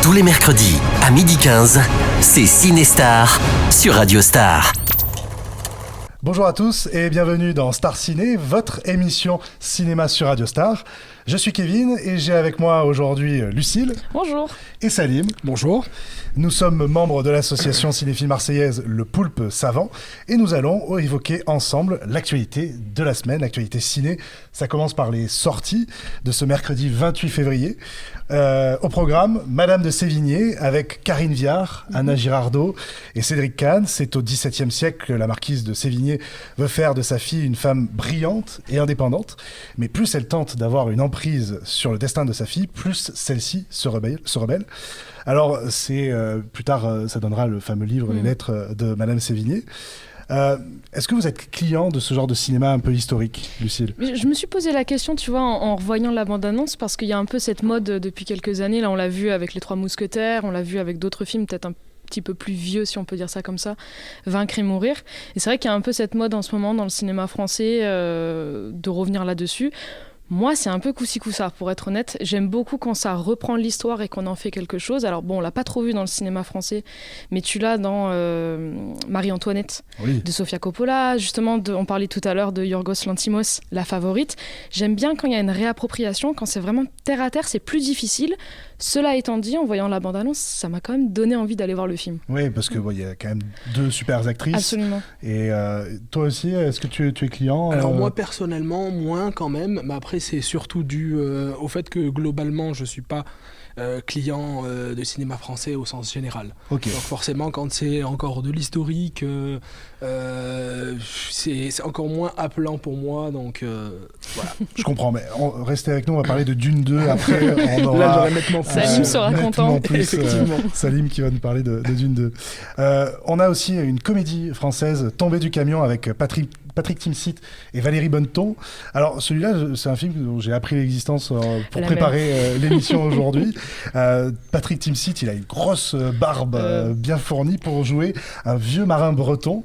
Tous les mercredis à 12h15, c'est Ciné-Star sur Radio Star. Bonjour à tous et bienvenue dans Star Ciné, votre émission cinéma sur Radio Star. Je suis Kevin et j'ai avec moi aujourd'hui Lucille. Bonjour. Et Salim. Bonjour. Nous sommes membres de l'association cinéphile marseillaise Le Poulpe Savant et nous allons évoquer ensemble l'actualité de la semaine, l'actualité ciné. Ça commence par les sorties de ce mercredi 28 février. Au programme, Madame de Sévigné avec Karine Viard, Anna Girardot et Cédric Kahn. C'est au XVIIe siècle que la marquise de Sévigné veut faire de sa fille une femme brillante et indépendante. Mais plus elle tente d'avoir une emprise sur le destin de sa fille, plus celle-ci se rebelle. Alors, plus tard, ça donnera le fameux livre Les Lettres de Madame Sévigné. Est-ce que vous êtes client de ce genre de cinéma un peu historique, Lucille ? Je me suis posé la question, tu vois, en revoyant la bande-annonce, parce qu'il y a un peu cette mode depuis quelques années. Là, on l'a vu avec Les Trois Mousquetaires, on l'a vu avec d'autres films, peut-être un petit peu plus vieux, si on peut dire ça comme ça, Vaincre et mourir. Et c'est vrai qu'il y a un peu cette mode en ce moment dans le cinéma français de revenir là-dessus. Moi, c'est un peu coup-ci coup-ça, pour être honnête. J'aime beaucoup quand ça reprend l'histoire et qu'on en fait quelque chose. Alors bon, on l'a pas trop vu dans le cinéma français, mais tu l'as dans Marie-Antoinette de Sofia Coppola. Justement, on parlait tout à l'heure de Yorgos Lanthimos, La Favorite. J'aime bien quand il y a une réappropriation, quand c'est vraiment terre à terre, c'est plus difficile. Cela étant dit, en voyant la bande-annonce, ça m'a quand même donné envie d'aller voir le film. Oui, parce que y a quand même deux super actrices. Absolument. Et toi aussi, est-ce que tu es client ? Alors moi personnellement, moins quand même. Mais après, c'est surtout dû au fait que globalement, je suis pas client de cinéma français au sens général. Okay. Donc forcément, quand c'est encore de l'historique, c'est encore moins appelant pour moi. Donc voilà. Je comprends, mais restez avec nous, on va parler de Dune 2 après. On aura, là, j'aurais nettement plus. Salim sera content. Plus, effectivement. Salim qui va nous parler de Dune 2. On a aussi une comédie française, Tombée du camion, avec Patrick Timsit et Valérie Bonneton. Alors celui-là, c'est un film dont j'ai appris l'existence pour préparer l'émission aujourd'hui. Patrick Timsit, il a une grosse barbe bien fournie pour jouer un vieux marin breton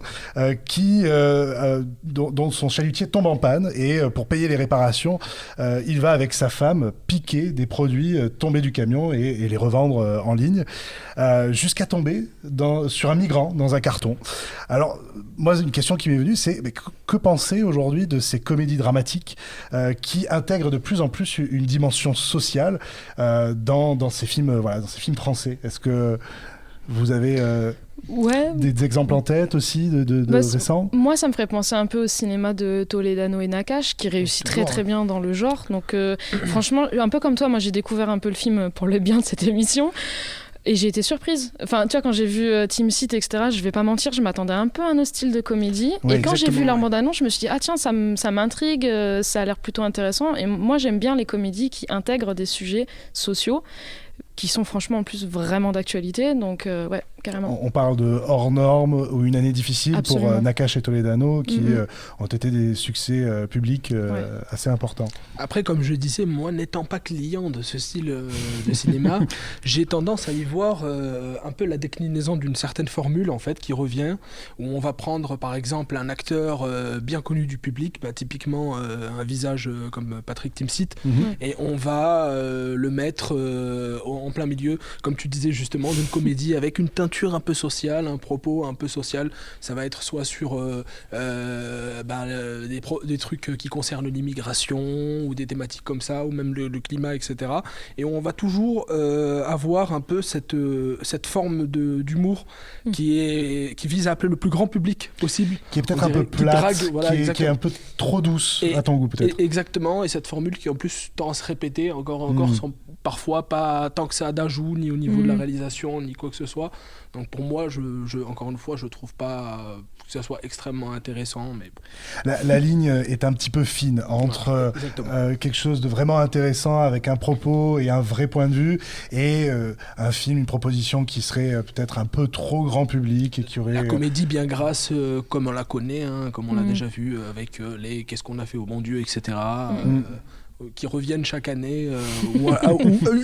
dont son chalutier tombe en panne et pour payer les réparations, il va avec sa femme piquer des produits tombés du camion et les revendre en ligne jusqu'à tomber sur un migrant dans un carton. Alors moi, une question qui m'est venue, c'est que penser aujourd'hui de ces comédies dramatiques qui intègrent de plus en plus une dimension sociale dans ces films, dans ces films français ? Est-ce que vous avez des exemples en tête aussi de récents ? Moi, ça me ferait penser un peu au cinéma de Toledano et Nakache, qui réussit très bien dans le genre. Donc franchement, un peu comme toi, moi j'ai découvert un peu le film pour le bien de cette émission. Et j'ai été surprise. Enfin, tu vois, quand j'ai vu Timsit, etc., je vais pas mentir, je m'attendais un peu à un autre style de comédie. Oui, et quand j'ai vu leur ouais. bande-annonce, je me suis dit, ah tiens, ça m'intrigue, ça a l'air plutôt intéressant. Et moi, j'aime bien les comédies qui intègrent des sujets sociaux, qui sont franchement en plus vraiment d'actualité. Donc, ouais, carrément. On parle de Hors Normes ou Une année difficile. Absolument. Pour Nakache et Toledano, qui ont été des succès publics assez importants. Après, comme je disais, moi n'étant pas client de ce style de cinéma, j'ai tendance à y voir un peu la déclinaison d'une certaine formule en fait qui revient, où on va prendre par exemple un acteur bien connu du public, typiquement un visage comme Patrick Timsit, et on va le mettre en plein milieu, comme tu disais justement, d'une comédie avec une teinture un peu sociale, un propos un peu social. Ça va être soit sur des trucs qui concernent l'immigration ou des thématiques comme ça, ou même le climat, etc. Et on va toujours avoir un peu cette forme d'humour qui vise à appeler le plus grand public possible. Qui est peut-être un peu plate, qui est un peu trop douce à ton goût peut-être. Exactement, et cette formule qui en plus tend à se répéter encore sans parfois pas tant que ça d'ajout, ni au niveau de la réalisation, ni quoi que ce soit. Donc pour moi, encore une fois, je trouve pas que ça soit extrêmement intéressant. Mais bon. La ligne est un petit peu fine entre quelque chose de vraiment intéressant avec un propos et un vrai point de vue et un film, une proposition qui serait peut-être un peu trop grand public et qui aurait... La comédie bien grasse, comme on la connaît, comme on l'a déjà vu avec les Qu'est-ce qu'on a fait au bon Dieu, etc. qui reviennent chaque année, ou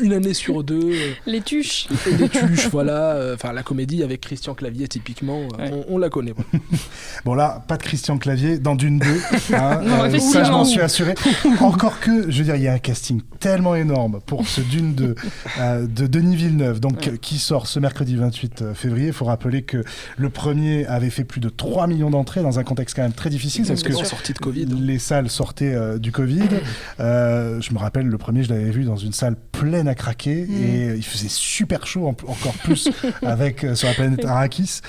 une année sur deux. Les tuches. Les tuches, voilà. Enfin, la comédie avec Christian Clavier, typiquement, on la connaît. Voilà. Bon là, pas de Christian Clavier dans Dune 2, hein, Non, ça je m'en suis assuré. Encore que, je veux dire, il y a un casting tellement énorme pour ce Dune 2 de Denis Villeneuve, donc qui sort ce mercredi 28 février. Il faut rappeler que le premier avait fait plus de 3 millions d'entrées dans un contexte quand même très difficile, parce que sortie de Covid. Les salles sortaient du Covid. Je me rappelle, le premier, je l'avais vu dans une salle pleine à craquer, et il faisait super chaud, encore plus avec sur la planète Arrakis.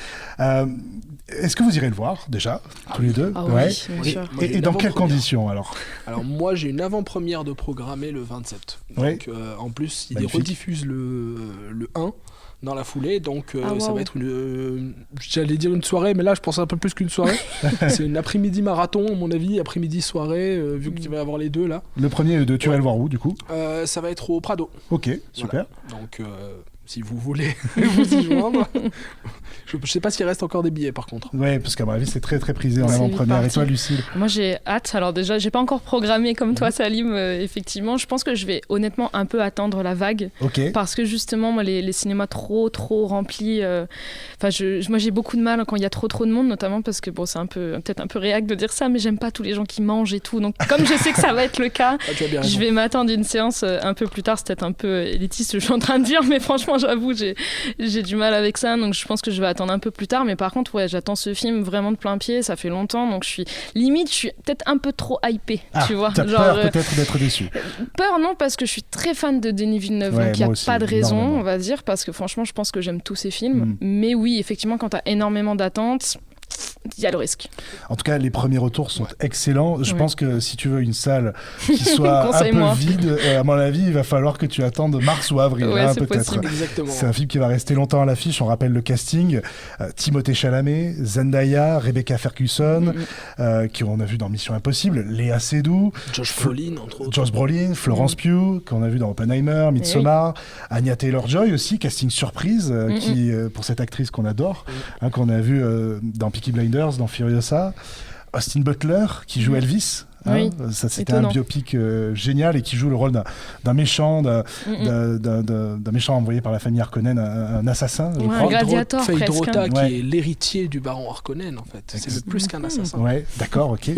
Est-ce que vous irez le voir déjà, tous les deux? Oui, bien sûr. Et dans quelles conditions alors? Alors moi j'ai une avant-première de programmée le 27. Donc en plus ils rediffusent le 1 dans la foulée, donc ça va être j'allais dire une soirée, mais là je pense un peu plus qu'une soirée. C'est une après-midi marathon à mon avis, après-midi soirée, vu qu'il va y avoir les deux là. Le premier et le deux, tu vas le voir où du coup? Ça va être au Prado. Ok, super. Voilà. Donc si vous voulez vous y joindre. Je sais pas s'il reste encore des billets par contre. Ouais, parce qu'à mon avis c'est très très prisé en avant-première. Et toi Lucille? Moi j'ai hâte. Alors déjà j'ai pas encore programmé comme toi Salim, effectivement. Je pense que je vais honnêtement un peu attendre la vague. Parce que justement moi les cinémas trop remplis. Moi j'ai beaucoup de mal quand il y a trop de monde, notamment parce que bon c'est peut-être un peu réac de dire ça, mais j'aime pas tous les gens qui mangent et tout. Donc comme je sais que ça va être le cas, je vais m'attendre une séance un peu plus tard. C'est peut-être un peu élitiste ce que je suis en train de dire, mais franchement j'avoue j'ai du mal avec ça. Donc je pense que je vais attendre un peu plus tard, mais par contre j'attends ce film vraiment de plein pied, ça fait longtemps, donc je suis peut-être un peu trop hypée, tu vois. T'as peur peut-être d'être déçu? Peur non, parce que je suis très fan de Denis Villeneuve, donc il n'y a pas de raison, on va dire, parce que franchement je pense que j'aime tous ses films, mais oui effectivement quand t'as énormément d'attentes, il y a le risque. En tout cas, les premiers retours sont excellents. Je pense que si tu veux une salle qui soit un peu vide, à mon avis, il va falloir que tu attendes mars ou avril, peut-être. C'est un film qui va rester longtemps à l'affiche. On rappelle le casting. Timothée Chalamet, Zendaya, Rebecca Ferguson, qui on a vu dans Mission Impossible, Léa Seydoux, Josh Brolin, entre autres. Josh Brolin, Florence Pugh, qu'on a vu dans Oppenheimer, Midsommar, Anya Taylor-Joy aussi, casting surprise, qui, pour cette actrice qu'on adore, qu'on a vu dans Peaky Blinders, dans Furiosa, Austin Butler qui joue Elvis. Ça c'était un biopic génial, et qui joue le rôle d'un méchant, d'un méchant envoyé par la famille Harkonnen, un assassin, je crois. Un gladiateur presque. Drota, qui est l'héritier du baron Harkonnen en fait. C'est plus qu'un assassin. Ouais, d'accord, ok.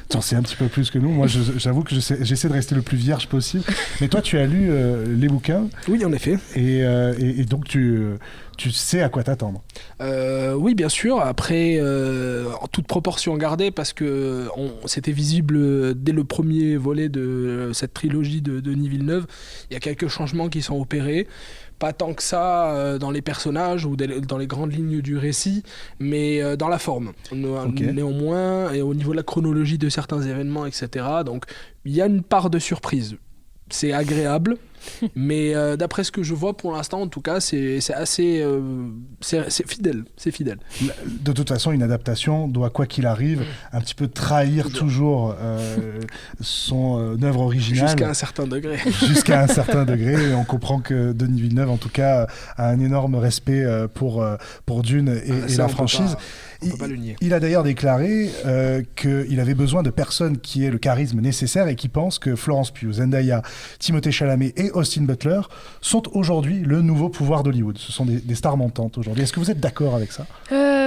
Tu en sais un petit peu plus que nous. Moi, j'avoue que j'essaie de rester le plus vierge possible. Mais toi, tu as lu les bouquins. Oui, en effet. Et donc tu sais à quoi t'attendre. Oui, bien sûr. Après, en toute proportion gardée, parce que c'était visible dès le premier volet de cette trilogie de Denis Villeneuve. Il y a quelques changements qui sont opérés. Pas tant que ça dans les personnages ou dans les grandes lignes du récit, mais dans la forme. Néanmoins, et au niveau de la chronologie de certains événements, etc. Donc, il y a une part de surprise. C'est agréable, mais d'après ce que je vois pour l'instant, en tout cas, c'est assez c'est fidèle. De toute façon, une adaptation doit, quoi qu'il arrive, un petit peu trahir toujours son œuvre originale. Jusqu'à un certain degré. Jusqu'à un certain degré. Et on comprend que Denis Villeneuve, en tout cas, a un énorme respect pour Dune et la franchise. Il a d'ailleurs déclaré qu'il avait besoin de personnes qui aient le charisme nécessaire, et qui pensent que Florence Pugh, Zendaya, Timothée Chalamet et Austin Butler sont aujourd'hui le nouveau pouvoir d'Hollywood. Ce sont des stars montantes aujourd'hui. Est-ce que vous êtes d'accord avec ça?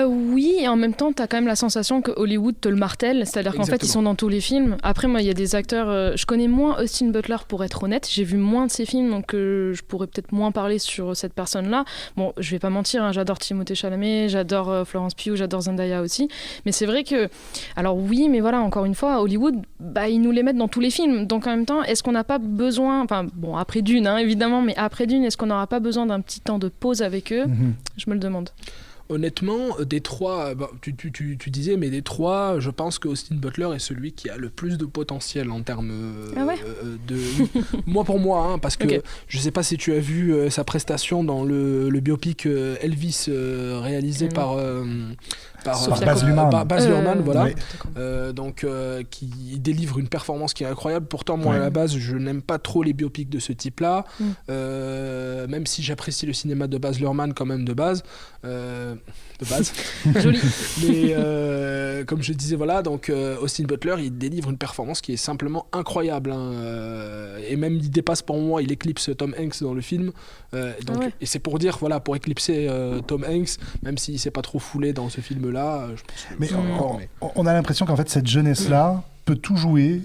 Oui, et en même temps, tu as quand même la sensation que Hollywood te le martèle, c'est-à-dire qu'en fait, ils sont dans tous les films. Après, moi, il y a des acteurs... je connais moins Austin Butler, pour être honnête. J'ai vu moins de ses films, donc je pourrais peut-être moins parler sur cette personne-là. Bon, je vais pas mentir, j'adore Timothée Chalamet, j'adore Florence Pugh, j'adore Zendaya aussi. Mais c'est vrai que... Alors oui, mais voilà, encore une fois, Hollywood, ils nous les mettent dans tous les films. Donc en même temps, est-ce qu'on n'a pas besoin... Enfin, bon, après Dune, évidemment, mais après Dune, est-ce qu'on n'aura pas besoin d'un petit temps de pause avec eux? Je me le demande. Honnêtement, des trois, tu disais, mais des trois, je pense que Austin Butler est celui qui a le plus de potentiel en termes de... moi pour moi, parce que je sais pas si tu as vu sa prestation dans le biopic Elvis réalisé par Baz Luhrmann. Baz Luhrmann, voilà. Donc, qui délivre une performance qui est incroyable. Pourtant, moi, à la base, je n'aime pas trop les biopics de ce type-là. Même si j'apprécie le cinéma de Baz Luhrmann quand même de base. de base. Joli. Mais comme je disais, voilà, donc Austin Butler, il délivre une performance qui est simplement incroyable. Et même il dépasse pour moi, il éclipse Tom Hanks dans le film. Et c'est pour dire, voilà, pour éclipser Tom Hanks, même s'il s'est pas trop foulé dans ce film-là, je pense que c'est encore. On a l'impression qu'en fait, cette jeunesse-là peut tout jouer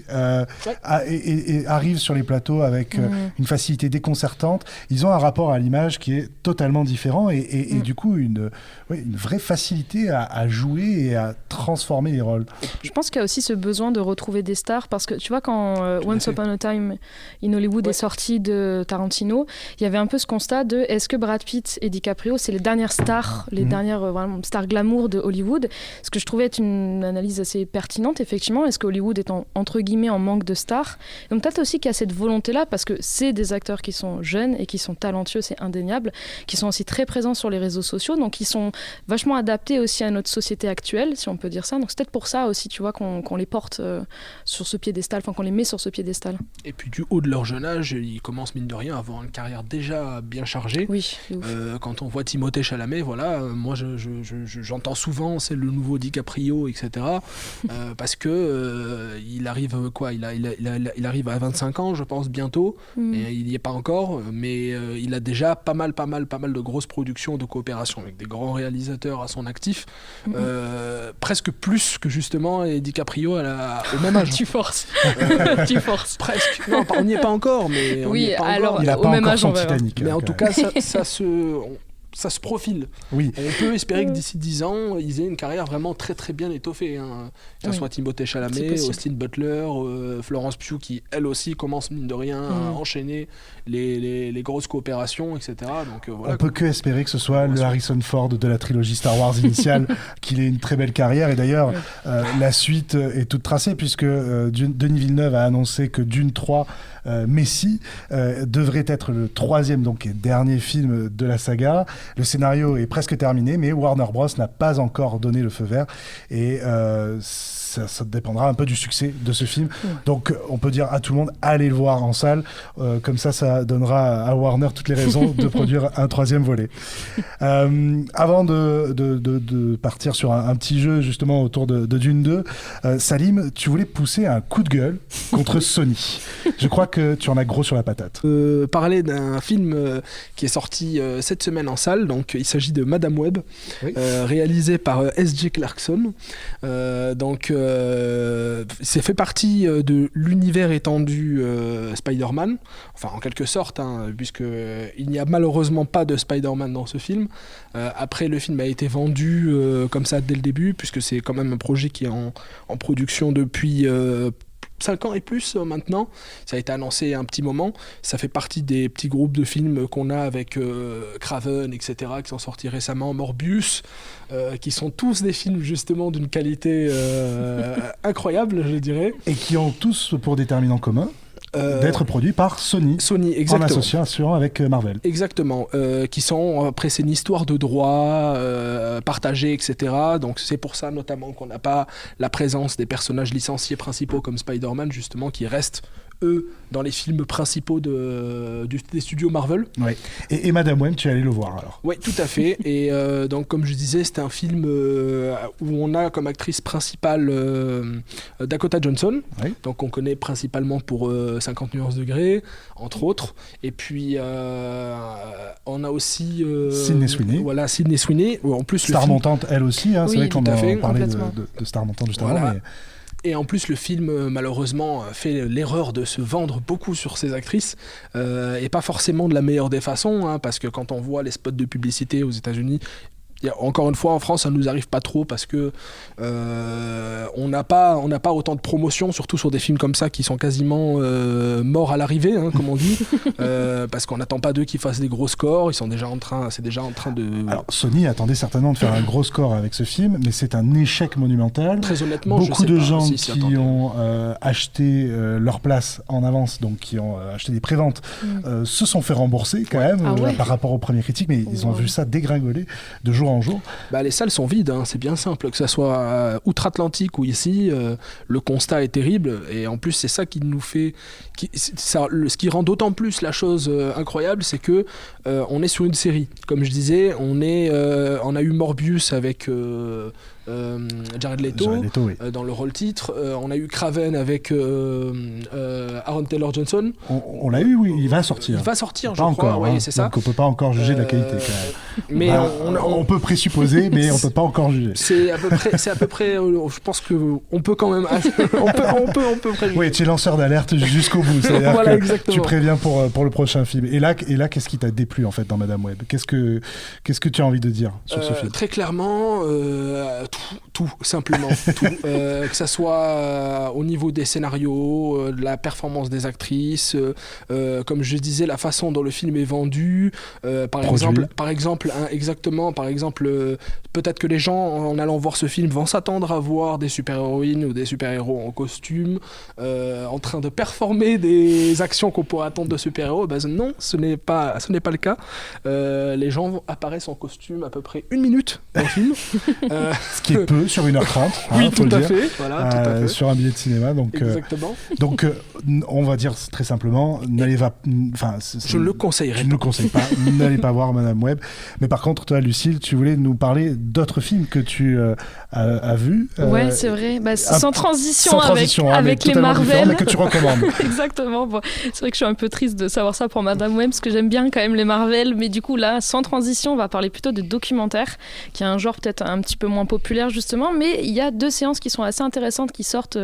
et arrive sur les plateaux avec une facilité déconcertante. Ils ont un rapport à l'image qui est totalement différent et du coup une vraie facilité à jouer et à transformer les rôles. Je pense qu'il y a aussi ce besoin de retrouver des stars parce que tu vois quand Once Upon a Time in Hollywood est sorti de Tarantino, il y avait un peu ce constat de est-ce que Brad Pitt et DiCaprio c'est les dernières stars, les dernières vraiment stars glamour de Hollywood, ce que je trouvais être une analyse assez pertinente effectivement. Est-ce que Hollywood est entre guillemets en manque de stars? Donc peut-être aussi qu'il y a cette volonté-là parce que c'est des acteurs qui sont jeunes et qui sont talentueux, c'est indéniable, qui sont aussi très présents sur les réseaux sociaux, donc qui sont vachement adaptés aussi à notre société actuelle, si on peut dire ça. Donc c'est peut-être pour ça aussi, tu vois, qu'on les porte sur ce piédestal, enfin qu'on les met sur ce piédestal. Et puis du haut de leur jeune âge, ils commencent mine de rien à avoir une carrière déjà bien chargée. Oui. Quand on voit Timothée Chalamet, voilà, moi j'entends souvent c'est le nouveau DiCaprio, etc. Parce que il arrive il arrive à 25 ans, je pense bientôt, et il n'y est pas encore, mais il a déjà pas mal de grosses productions de coopération avec des grands réalisateurs à son actif, presque plus que justement DiCaprio au même âge. Tu forces. Presque. Non, on n'y est pas encore, mais oui, alors il a au pas même encore âge, son Titanic. Mais en tout cas, ça se profile. Oui. On peut espérer que d'ici 10 ans, ils aient une carrière vraiment très très bien étoffée. Que ce soit Timothée Chalamet, Austin Butler, Florence Pugh, qui elle aussi commence mine de rien à enchaîner les grosses coopérations, etc. Donc, voilà, on peut que espérer que ce soit le Harrison Ford de la trilogie Star Wars initiale, qu'il ait une très belle carrière. Et d'ailleurs, la suite est toute tracée puisque Denis Villeneuve a annoncé que Dune 3 Messi devrait être le troisième donc et dernier film de la saga. Le scénario est presque terminé, mais Warner Bros n'a pas encore donné le feu vert et ça dépendra un peu du succès de ce film. Donc on peut dire à tout le monde, allez le voir en salle, comme ça donnera à Warner toutes les raisons de produire un troisième volet. Avant de partir sur un petit jeu justement autour de Dune 2, Salim, tu voulais pousser un coup de gueule contre Sony. Je crois que tu en as gros sur la patate. Parler d'un film qui est sorti cette semaine en salle, donc il s'agit de Madame Web, réalisé par S.J. Clarkson. C'est fait partie de l'univers étendu Spider-Man, enfin en quelque sorte, puisqu'il n'y a malheureusement pas de Spider-Man dans ce film. Après, le film a été vendu comme ça dès le début, puisque c'est quand même un projet qui est en production depuis 5 ans et plus maintenant. Ça a été annoncé un petit moment. Ça fait partie des petits groupes de films qu'on a avec Craven, etc., qui sont sortis récemment, Morbius, qui sont tous des films justement d'une qualité incroyable, je dirais. Et qui ont tous pour déterminant commun d'être produits par Sony, exactement. En association avec Marvel. Exactement, qui sont, après c'est une histoire de droit partagée, etc. Donc c'est pour ça notamment qu'on n'a pas la présence des personnages licenciés principaux comme Spider-Man, justement, qui restent eux dans les films principaux des studios Marvel. Ouais. Et Madame Web, tu es allé le voir alors? Oui, tout à fait. Et donc comme je disais, c'est un film où on a comme actrice principale Dakota Johnson, donc on connaît principalement pour 50 nuances degrés, entre autres. Et puis on a aussi Sydney Sweeney. Voilà, Sydney Sweeney. En plus, star montante elle aussi, c'est vrai qu'on a parlé de star montante juste avant. Mais... Et en plus, le film, malheureusement, fait l'erreur de se vendre beaucoup sur ses actrices, et pas forcément de la meilleure des façons, parce que quand on voit les spots de publicité aux États-Unis, encore une fois, en France, ça ne nous arrive pas trop parce que on n'a pas autant de promotion, surtout sur des films comme ça qui sont quasiment morts à l'arrivée, comme on dit, parce qu'on n'attend pas d'eux qu'ils fassent des gros scores. C'est déjà en train de... Alors, Sony attendait certainement de faire un gros score avec ce film, mais c'est un échec monumental. Très honnêtement, beaucoup de gens qui ont acheté leur place en avance, donc qui ont acheté des préventes, se sont fait rembourser quand même par rapport aux premières critiques, mais ils ont vu ça dégringoler de jour jour en jour. Les salles sont vides, hein, c'est bien simple, que ça soit outre-Atlantique ou ici, le constat est terrible, et en plus c'est ça qui nous fait, ce qui rend d'autant plus la chose incroyable, c'est que on est sur une série, comme je disais, on a eu Morbius avec Jared Leto, oui. Dans le rôle titre, on a eu Craven avec Aaron Taylor Johnson. On l'a eu, oui, il va sortir. Il va sortir, je pas crois, encore, oui, hein. c'est ça. Donc on peut pas encore juger de la qualité. Mais on peut présupposer, mais on peut pas encore juger. C'est à peu près, je pense que on peut quand même, on peut préjuger. Oui, tu es lanceur d'alerte jusqu'au bout. C'est-à-dire voilà, que exactement. tu préviens pour le prochain film. Et là, qu'est-ce qui t'a déplu en fait dans Madame Web ? Qu'est-ce que tu as envie de dire sur ce film ? Très clairement, tout simplement, tout. Que ça soit au niveau des scénarios, de la performance des actrices, comme je disais, la façon dont le film est vendu, par exemple, exactement, par exemple, peut-être que les gens en allant voir ce film vont s'attendre à voir des super-héroïnes ou des super-héros en costume, en train de performer des actions qu'on pourrait attendre de super-héros. Non, ce n'est pas le cas. Les gens apparaissent en costume à peu près 1 minute dans le film. Ce qui est peu sur 1h30. Oui, tout à fait. Voilà, tout à fait. Sur un billet de cinéma. Donc, exactement. Donc, on va dire très simplement, je ne le conseillerais pas. Je ne le conseille pas. N'allez pas voir Madame Web. Mais par contre, toi, Lucille, tu voulais nous parler d'autres films que tu as vus. Ouais, c'est vrai. Sans transition avec les Marvel. Mais que tu recommandes. Exactement. Bon, c'est vrai que je suis un peu triste de savoir ça pour Madame Web, parce que j'aime bien quand même les Marvel. Mais du coup, là, sans transition, on va parler plutôt de documentaire, qui est un genre peut-être un petit peu moins populaire, justement. Mais il y a 2 séances qui sont assez intéressantes qui sortent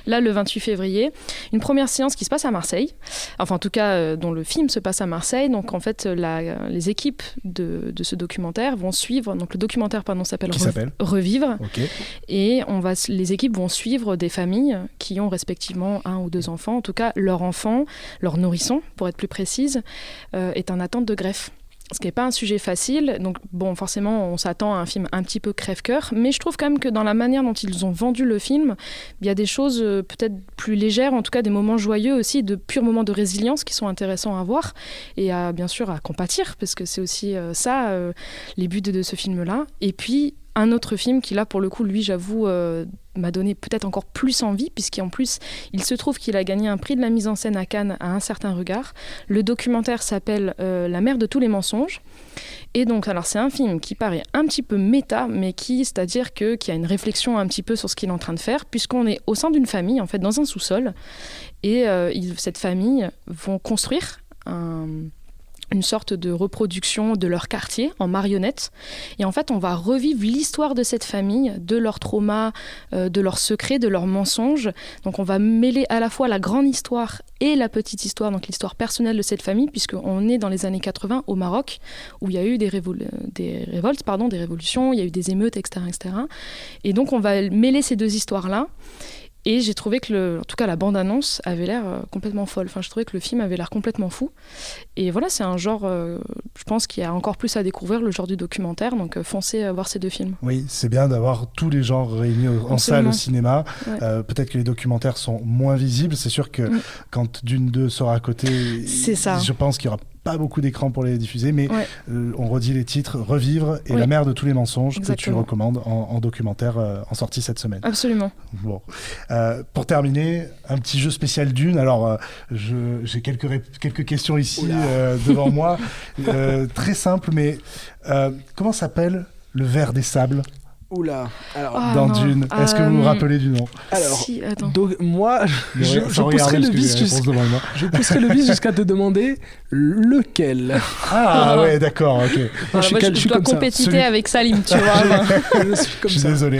là le 28 février. Une première séance qui se passe à Marseille, enfin en tout cas dont le film se passe à Marseille. Donc en fait les équipes de ce documentaire vont suivre, donc le documentaire s'appelle Revivre. Okay. Et les équipes vont suivre des familles qui ont respectivement 1 ou 2 enfants, en tout cas leur enfant, leur nourrisson pour être plus précise, est en attente de greffe. Ce qui n'est pas un sujet facile, donc bon, forcément on s'attend à un film un petit peu crève-cœur, mais je trouve quand même que dans la manière dont ils ont vendu le film, il y a des choses peut-être plus légères, en tout cas des moments joyeux aussi, de purs moments de résilience qui sont intéressants à voir et bien sûr à compatir, parce que c'est aussi les buts de ce film-là. Et puis un autre film qui là pour le coup, lui j'avoue, m'a donné peut-être encore plus envie, puisqu'en plus il se trouve qu'il a gagné un prix de la mise en scène à Cannes à Un certain regard. Le documentaire s'appelle La mère de tous les mensonges. Et donc alors c'est un film qui paraît un petit peu méta, mais c'est-à-dire qui a une réflexion un petit peu sur ce qu'il est en train de faire, puisqu'on est au sein d'une famille, en fait dans un sous-sol, et cette famille vont construire une sorte de reproduction de leur quartier en marionnette. Et en fait, on va revivre l'histoire de cette famille, de leurs traumas, de leurs secrets, de leurs mensonges. Donc on va mêler à la fois la grande histoire et la petite histoire, donc l'histoire personnelle de cette famille, puisqu'on est dans les années 80 au Maroc, où il y a eu des révolutions, il y a eu des émeutes, etc., etc. Et donc on va mêler ces 2 histoires-là. Et j'ai trouvé que, en tout cas, la bande-annonce avait l'air complètement folle. Enfin, je trouvais que le film avait l'air complètement fou. Et voilà, c'est un genre, je pense, qu'il y a encore plus à découvrir, le genre du documentaire. Donc, foncez voir ces 2 films. Oui, c'est bien d'avoir tous les genres réunis en salle, au cinéma. Ouais. Peut-être que les documentaires sont moins visibles. C'est sûr que quand Dune 2 sera à côté, c'est ça. Je pense qu'il y aura pas beaucoup d'écrans pour les diffuser, mais on redit les titres, Revivre et La mère de tous les mensonges. Exactement. Que tu recommandes en documentaire en sortie cette semaine. Absolument. Bon. Pour terminer, un petit jeu spécial Dune. Alors, j'ai quelques questions ici devant moi. Très simple, mais comment s'appelle le ver des sables ? Oula, alors dans Dune, est-ce que vous vous rappelez du nom ? Alors, moi, je pousserai le vice jusqu'à te demander lequel. Ah ouais, d'accord, ok. Je dois compétiter avec Salim, tu vois. Je suis désolé.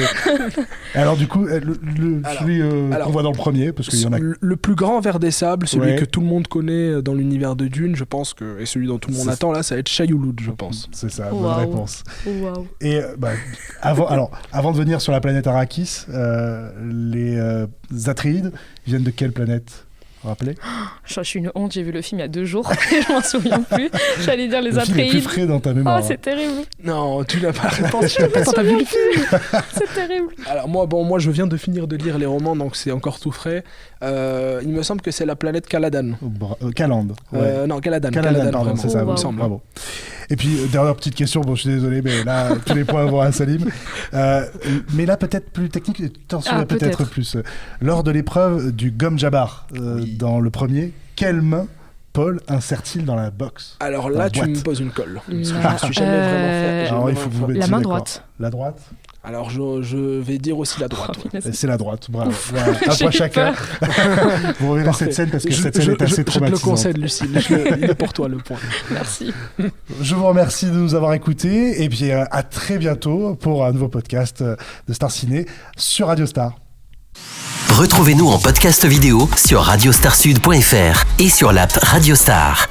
Alors du coup, celui qu'on voit dans le premier, parce qu'il y en a. Le plus grand ver des sables, celui que tout le monde connaît dans l'univers de Dune, je pense que, et celui dont tout le monde attend là, ça va être Shai Hulud, je pense. C'est ça, bonne réponse. Wow. Et avant de venir sur la planète Arrakis, les Atreides viennent de quelle planète ? Rappelez. Je suis une honte, j'ai vu le film il y a 2 jours, je m'en souviens plus. J'allais dire les Atreides. Le film est plus frais dans ta mémoire. Oh, c'est terrible. Non, tu n'as pas répondu. T'as vu le film. C'est terrible. Alors moi, je viens de finir de lire les romans, donc c'est encore tout frais. Il me semble que c'est la planète Caladan. Calande. Ouais. Non, Caladan. Caladan, pardon, c'est ça, il me semble. Bravo. Et puis, dernière petite question, bon, je suis désolé, mais là, tous les points vont à Salim. Mais là, peut-être plus technique, attention, peut-être plus. Lors de l'épreuve du Gom Jabbar, dans le premier, quelle main Paul insère-t-il dans la box? Alors là, tu me poses une colle. Je ne suis jamais vraiment fait. Alors, il faut que vous la main droite. La droite? Alors, je vais dire aussi la droite. C'est la droite, bravo. Voilà, un point chacun. Vous reverrez cette scène parce que cette scène est assez traumatisante. Je te le concède, Lucille. Il est pour toi, le point. Merci. Je vous remercie de nous avoir écoutés et puis à très bientôt pour un nouveau podcast de Star Ciné sur Radio Star. Retrouvez-nous en podcast vidéo sur radiostarsud.fr et sur l'app Radio Star.